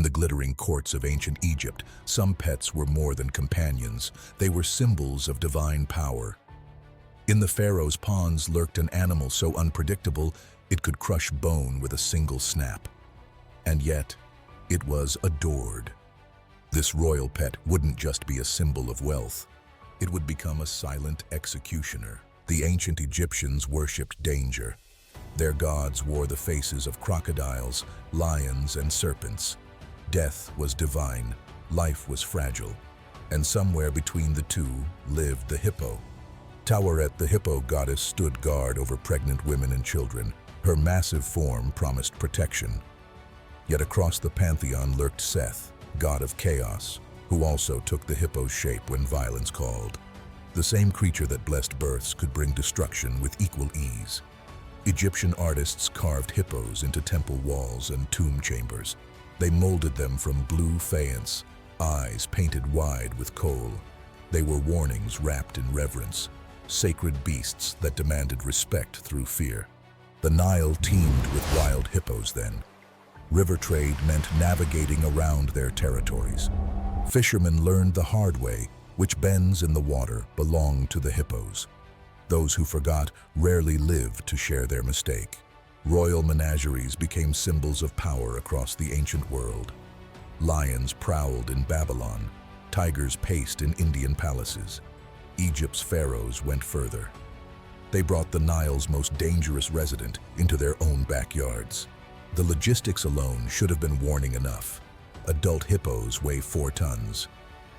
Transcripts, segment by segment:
In the glittering courts of ancient Egypt, some pets were more than companions. They were symbols of divine power. In the Pharaohs' ponds lurked an animal so unpredictable it could crush bone with a single snap. And yet, it was adored. This royal pet wouldn't just be a symbol of wealth. It would become a silent executioner. The ancient Egyptians worshipped danger. Their gods wore the faces of crocodiles, lions, and serpents. Death was divine, life was fragile, and somewhere between the two lived the hippo. Taweret, the hippo goddess, stood guard over pregnant women and children. Her massive form promised protection. Yet across the pantheon lurked Seth, god of chaos, who also took the hippo's shape when violence called. The same creature that blessed births could bring destruction with equal ease. Egyptian artists carved hippos into temple walls and tomb chambers. They molded them from blue faience, eyes painted wide with kohl. They were warnings wrapped in reverence, sacred beasts that demanded respect through fear. The Nile teemed with wild hippos then. River trade meant navigating around their territories. Fishermen learned the hard way, which bends in the water belonged to the hippos. Those who forgot rarely lived to share their mistake. Royal menageries became symbols of power across the ancient world. Lions prowled in Babylon, tigers paced in Indian palaces. Egypt's pharaohs went further. They brought the Nile's most dangerous resident into their own backyards. The logistics alone should have been warning enough. Adult hippos weigh 4 tons.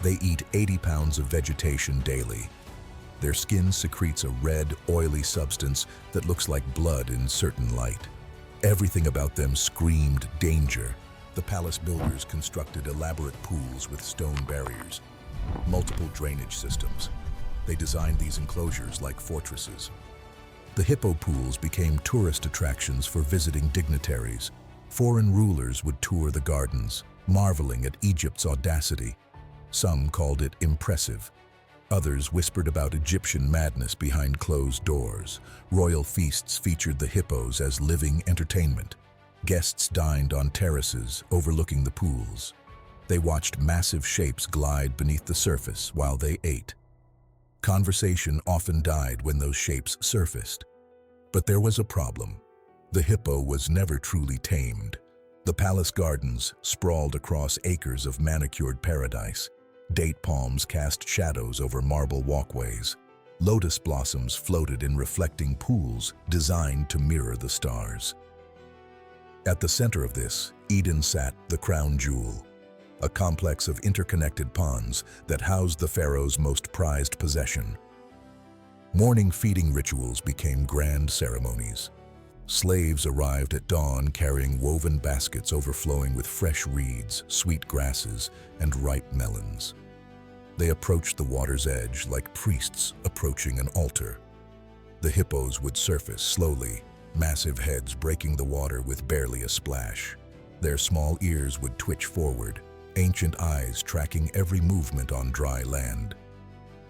They eat 80 pounds of vegetation daily. Their skin secretes a red, oily substance that looks like blood in certain light. Everything about them screamed danger. The palace builders constructed elaborate pools with stone barriers, multiple drainage systems. They designed these enclosures like fortresses. The hippo pools became tourist attractions for visiting dignitaries. Foreign rulers would tour the gardens, marveling at Egypt's audacity. Some called it impressive. Others whispered about Egyptian madness behind closed doors. Royal feasts featured the hippos as living entertainment. Guests dined on terraces overlooking the pools. They watched massive shapes glide beneath the surface while they ate. Conversation often died when those shapes surfaced. But there was a problem. The hippo was never truly tamed. The palace gardens sprawled across acres of manicured paradise. Date palms cast shadows over marble walkways. Lotus blossoms floated in reflecting pools designed to mirror the stars. At the center of this, Eden sat, the crown jewel, a complex of interconnected ponds that housed the pharaoh's most prized possession. Morning feeding rituals became grand ceremonies. Slaves arrived at dawn carrying woven baskets overflowing with fresh reeds, sweet grasses, and ripe melons. They approached the water's edge like priests approaching an altar. The hippos would surface slowly, massive heads breaking the water with barely a splash. Their small ears would twitch forward, ancient eyes tracking every movement on dry land.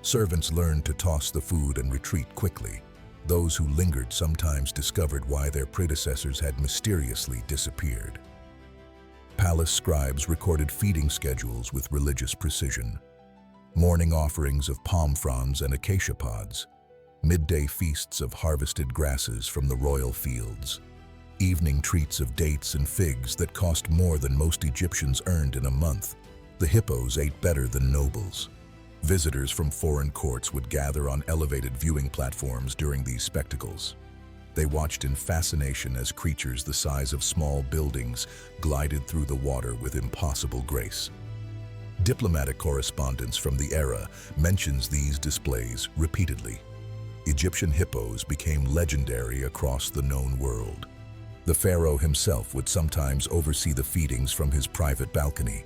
Servants learned to toss the food and retreat quickly. Those who lingered sometimes discovered why their predecessors had mysteriously disappeared. Palace scribes recorded feeding schedules with religious precision. Morning offerings of palm fronds and acacia pods. Midday feasts of harvested grasses from the royal fields. Evening treats of dates and figs that cost more than most Egyptians earned in a month. The hippos ate better than nobles. Visitors from foreign courts would gather on elevated viewing platforms during these spectacles. They watched in fascination as creatures the size of small buildings glided through the water with impossible grace. Diplomatic correspondence from the era mentions these displays repeatedly. Egyptian hippos became legendary across the known world. The pharaoh himself would sometimes oversee the feedings from his private balcony.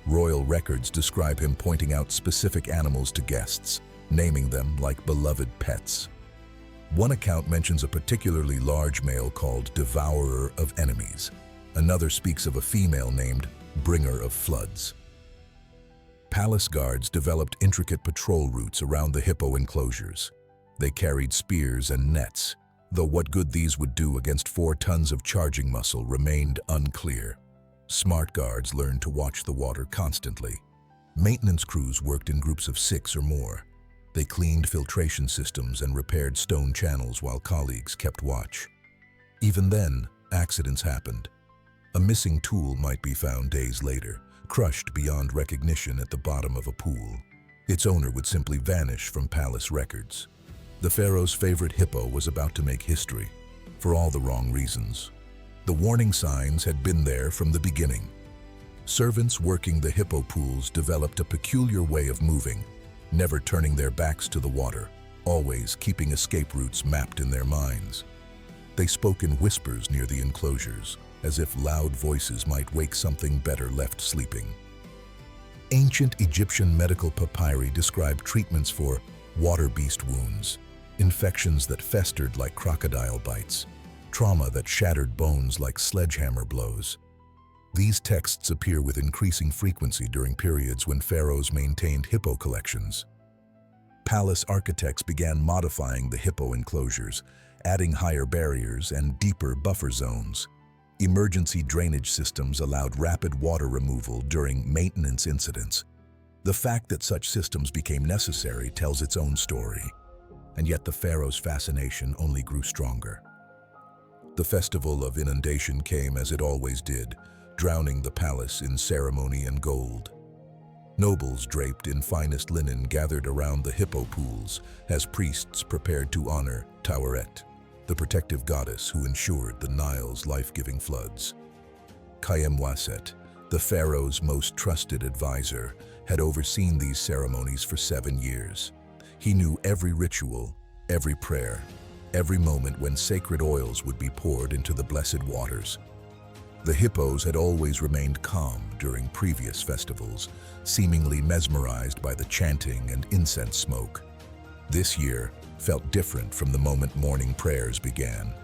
Royal records describe him pointing out specific animals to guests, naming them like beloved pets. One account mentions a particularly large male called Devourer of Enemies. Another speaks of a female named Bringer of Floods. Palace guards developed intricate patrol routes around the hippo enclosures. They carried spears and nets, though what good these would do against 4 tons of charging muscle remained unclear. Smart guards learned to watch the water constantly. Maintenance crews worked in groups of 6 or more. They cleaned filtration systems and repaired stone channels while colleagues kept watch. Even then, accidents happened. A missing tool might be found days later, crushed beyond recognition at the bottom of a pool. Its owner would simply vanish from palace records. The pharaoh's favorite hippo was about to make history, for all the wrong reasons. The warning signs had been there from the beginning. Servants working the hippo pools developed a peculiar way of moving, never turning their backs to the water, always keeping escape routes mapped in their minds. They spoke in whispers near the enclosures, as if loud voices might wake something better left sleeping. Ancient Egyptian medical papyri describe treatments for water beast wounds, infections that festered like crocodile bites, trauma that shattered bones like sledgehammer blows. These texts appear with increasing frequency during periods when pharaohs maintained hippo collections. Palace architects began modifying the hippo enclosures, adding higher barriers and deeper buffer zones. Emergency drainage systems allowed rapid water removal during maintenance incidents. The fact that such systems became necessary tells its own story, and yet the pharaoh's fascination only grew stronger. The festival of inundation came as it always did, drowning the palace in ceremony and gold. Nobles draped in finest linen gathered around the hippo pools as priests prepared to honor Taweret, the protective goddess who ensured the Nile's life-giving floods. Kayem-Waset, the pharaoh's most trusted advisor, had overseen these ceremonies for 7 years. He knew every ritual, every prayer, every moment when sacred oils would be poured into the blessed waters. The hippos had always remained calm during previous festivals, seemingly mesmerized by the chanting and incense smoke. This year felt different from the moment morning prayers began.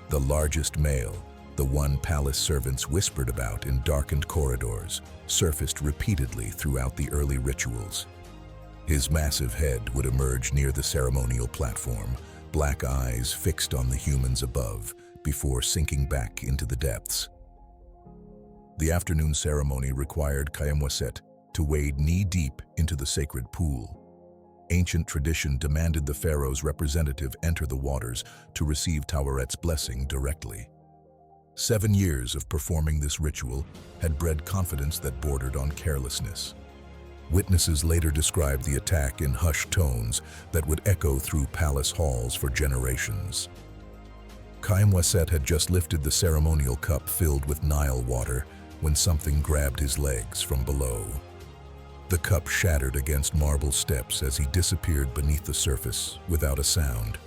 The largest male, the one palace servants whispered about in darkened corridors, surfaced repeatedly throughout the early rituals. His massive head would emerge near the ceremonial platform, black eyes fixed on the humans above, before sinking back into the depths. The afternoon ceremony required Kayem-Waset to wade knee-deep into the sacred pool. Ancient tradition demanded the pharaoh's representative enter the waters to receive Tawaret's blessing directly. 7 years of performing this ritual had bred confidence that bordered on carelessness. Witnesses later described the attack in hushed tones that would echo through palace halls for generations. Kayem-Waset had just lifted the ceremonial cup filled with Nile water when something grabbed his legs from below. The cup shattered against marble steps as he disappeared beneath the surface without a sound.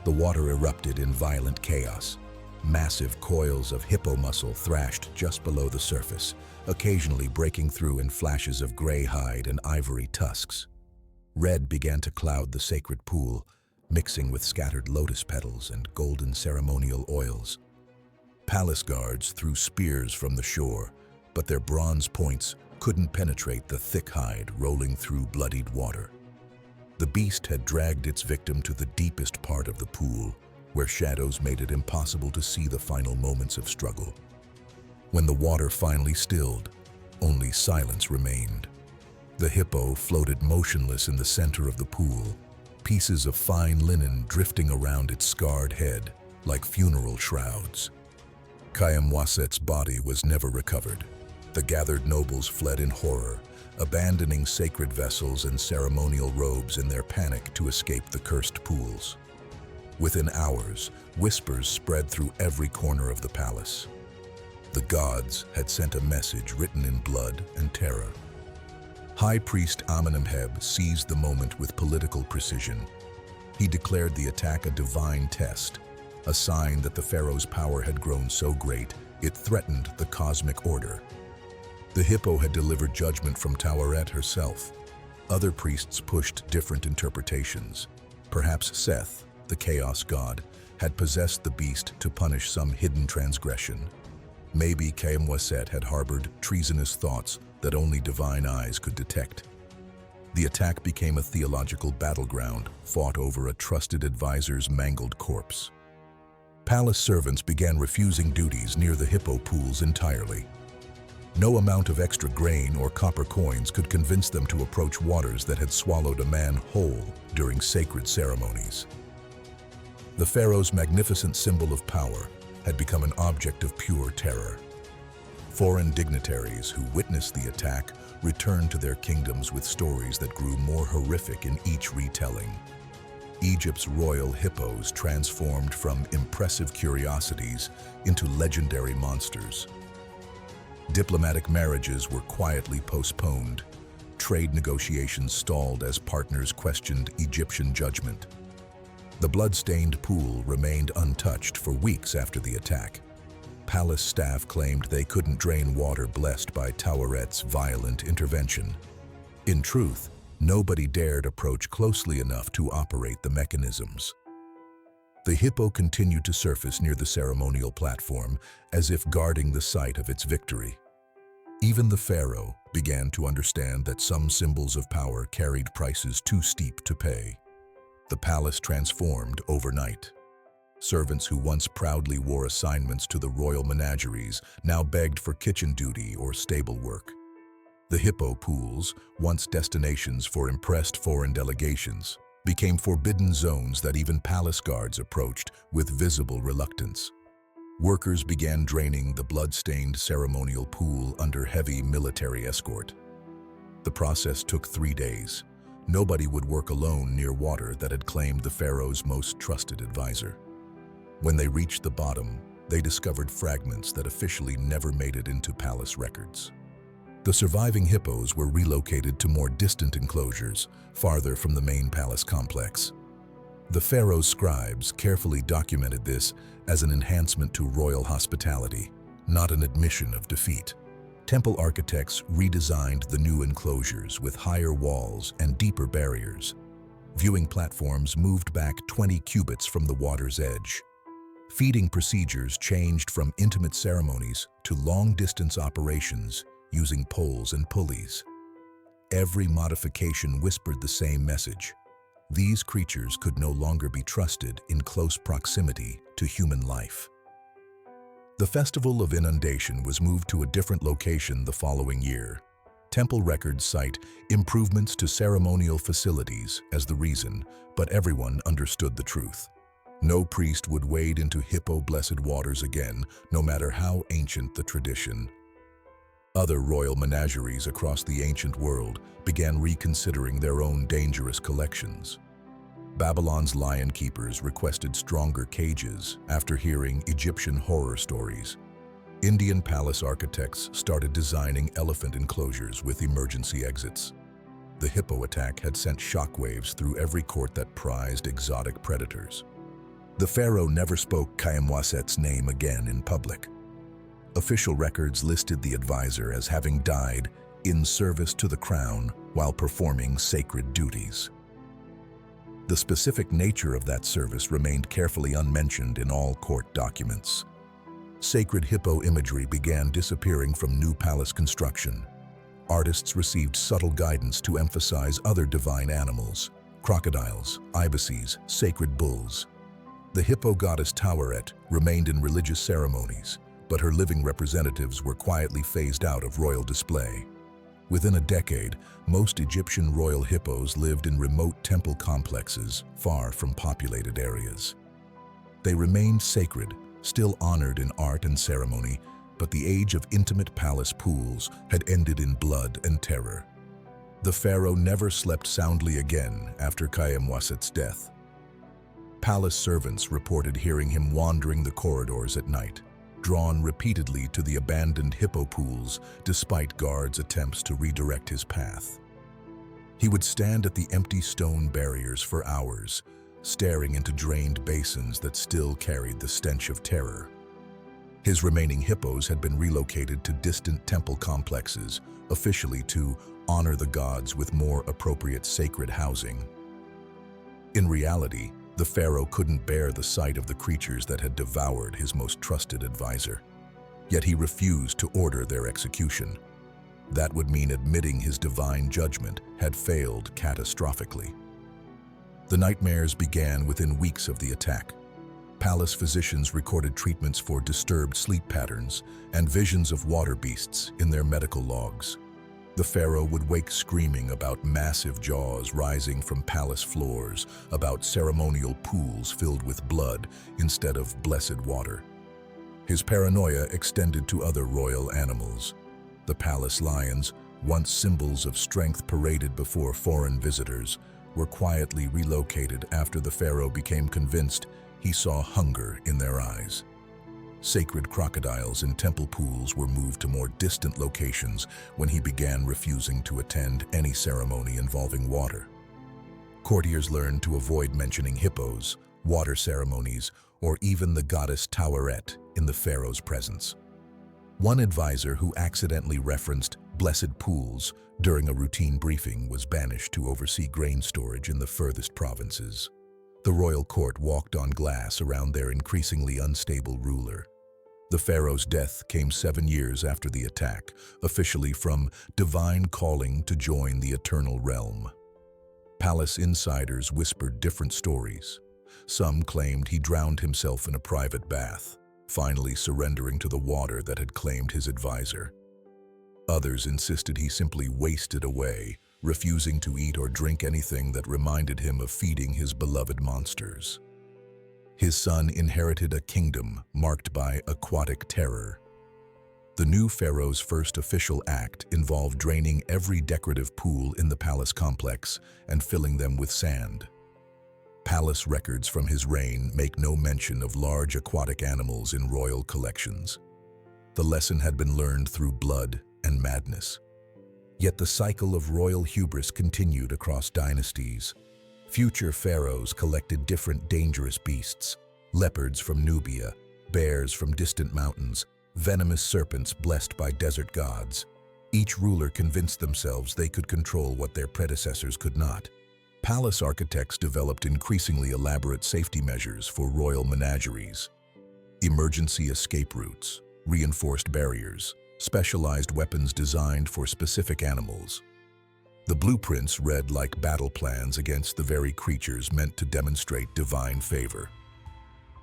The water erupted in violent chaos. Massive coils of hippo muscle thrashed just below the surface, occasionally breaking through in flashes of gray hide and ivory tusks. Red began to cloud the sacred pool, mixing with scattered lotus petals and golden ceremonial oils. Palace guards threw spears from the shore, but their bronze points couldn't penetrate the thick hide rolling through bloodied water. The beast had dragged its victim to the deepest part of the pool, where shadows made it impossible to see the final moments of struggle. When the water finally stilled, only silence remained. The hippo floated motionless in the center of the pool, pieces of fine linen drifting around its scarred head like funeral shrouds. Kayem-Waset's body was never recovered. The gathered nobles fled in horror, abandoning sacred vessels and ceremonial robes in their panic to escape the cursed pools. Within hours, whispers spread through every corner of the palace. The gods had sent a message written in blood and terror. High Priest Amenemheb seized the moment with political precision. He declared the attack a divine test, a sign that the pharaoh's power had grown so great it threatened the cosmic order. The hippo had delivered judgment from Taweret herself. Other priests pushed different interpretations. Perhaps Seth, the chaos god, had possessed the beast to punish some hidden transgression. Maybe Kayem-Waset had harbored treasonous thoughts that only divine eyes could detect. The attack became a theological battleground, fought over a trusted advisor's mangled corpse. Palace servants began refusing duties near the hippo pools entirely. No amount of extra grain or copper coins could convince them to approach waters that had swallowed a man whole during sacred ceremonies. The pharaoh's magnificent symbol of power had become an object of pure terror. Foreign dignitaries who witnessed the attack returned to their kingdoms with stories that grew more horrific in each retelling. Egypt's royal hippos transformed from impressive curiosities into legendary monsters. Diplomatic marriages were quietly postponed. Trade negotiations stalled as partners questioned Egyptian judgment. The blood-stained pool remained untouched for weeks after the attack. Palace staff claimed they couldn't drain water blessed by Tauret's violent intervention. In truth, nobody dared approach closely enough to operate the mechanisms. The hippo continued to surface near the ceremonial platform, as if guarding the site of its victory. Even the pharaoh began to understand that some symbols of power carried prices too steep to pay. The palace transformed overnight. Servants who once proudly wore assignments to the royal menageries now begged for kitchen duty or stable work. The hippo pools, once destinations for impressed foreign delegations, became forbidden zones that even palace guards approached with visible reluctance. Workers began draining the blood-stained ceremonial pool under heavy military escort. The process took 3 days. Nobody would work alone near water that had claimed the pharaoh's most trusted advisor. When they reached the bottom, they discovered fragments that officially never made it into palace records. The surviving hippos were relocated to more distant enclosures, farther from the main palace complex. The pharaoh's scribes carefully documented this as an enhancement to royal hospitality, not an admission of defeat. Temple architects redesigned the new enclosures with higher walls and deeper barriers. Viewing platforms moved back 20 cubits from the water's edge. Feeding procedures changed from intimate ceremonies to long-distance operations using poles and pulleys. Every modification whispered the same message. These creatures could no longer be trusted in close proximity to human life. The Festival of Inundation was moved to a different location the following year. Temple records cite improvements to ceremonial facilities as the reason, but everyone understood the truth. No priest would wade into hippo-blessed waters again, no matter how ancient the tradition. Other royal menageries across the ancient world began reconsidering their own dangerous collections. Babylon's lion keepers requested stronger cages after hearing Egyptian horror stories. Indian palace architects started designing elephant enclosures with emergency exits. The hippo attack had sent shockwaves through every court that prized exotic predators. The pharaoh never spoke Khaemwaset's name again in public. Official records listed the advisor as having died in service to the crown while performing sacred duties. The specific nature of that service remained carefully unmentioned in all court documents. Sacred hippo imagery began disappearing from new palace construction. Artists received subtle guidance to emphasize other divine animals: crocodiles, ibises, sacred bulls. The hippo goddess Tauret remained in religious ceremonies, but her living representatives were quietly phased out of royal display. Within a decade, most Egyptian royal hippos lived in remote temple complexes far from populated areas. They remained sacred, still honored in art and ceremony, but the age of intimate palace pools had ended in blood and terror. The pharaoh never slept soundly again after Khaemwaset's death. Palace servants reported hearing him wandering the corridors at night, drawn repeatedly to the abandoned hippo pools despite guards' attempts to redirect his path. He would stand at the empty stone barriers for hours, staring into drained basins that still carried the stench of terror. His remaining hippos had been relocated to distant temple complexes, officially to honor the gods with more appropriate sacred housing. In reality, the pharaoh couldn't bear the sight of the creatures that had devoured his most trusted advisor. Yet he refused to order their execution. That would mean admitting his divine judgment had failed catastrophically. The nightmares began within weeks of the attack. Palace physicians recorded treatments for disturbed sleep patterns and visions of water beasts in their medical logs. The pharaoh would wake screaming about massive jaws rising from palace floors, about ceremonial pools filled with blood instead of blessed water. His paranoia extended to other royal animals. The palace lions, once symbols of strength paraded before foreign visitors, were quietly relocated after the pharaoh became convinced he saw hunger in their eyes. Sacred crocodiles in temple pools were moved to more distant locations when he began refusing to attend any ceremony involving water. Courtiers learned to avoid mentioning hippos, water ceremonies, or even the goddess Taweret in the pharaoh's presence. One advisor who accidentally referenced blessed pools during a routine briefing was banished to oversee grain storage in the furthest provinces. The royal court walked on glass around their increasingly unstable ruler. The pharaoh's death came 7 years after the attack, officially from divine calling to join the eternal realm. Palace insiders whispered different stories. Some claimed he drowned himself in a private bath, finally surrendering to the water that had claimed his advisor. Others insisted he simply wasted away, refusing to eat or drink anything that reminded him of feeding his beloved monsters. His son inherited a kingdom marked by aquatic terror. The new pharaoh's first official act involved draining every decorative pool in the palace complex and filling them with sand. Palace records from his reign make no mention of large aquatic animals in royal collections. The lesson had been learned through blood and madness. Yet the cycle of royal hubris continued across dynasties. Future pharaohs collected different dangerous beasts: leopards from Nubia, bears from distant mountains, venomous serpents blessed by desert gods. Each ruler convinced themselves they could control what their predecessors could not. Palace architects developed increasingly elaborate safety measures for royal menageries: emergency escape routes, reinforced barriers, specialized weapons designed for specific animals. The blueprints read like battle plans against the very creatures meant to demonstrate divine favor.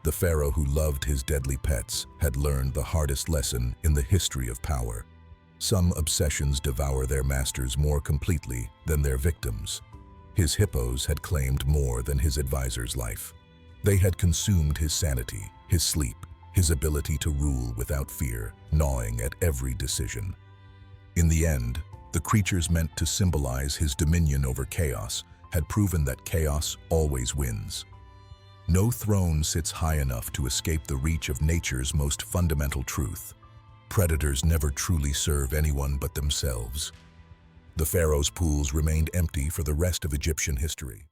The pharaoh who loved his deadly pets had learned the hardest lesson in the history of power. Some obsessions devour their masters more completely than their victims. His hippos had claimed more than his advisor's life. They had consumed his sanity, his sleep, his ability to rule without fear, gnawing at every decision. In the end, the creatures meant to symbolize his dominion over chaos had proven that chaos always wins. No throne sits high enough to escape the reach of nature's most fundamental truth. Predators never truly serve anyone but themselves. The pharaoh's pools remained empty for the rest of Egyptian history.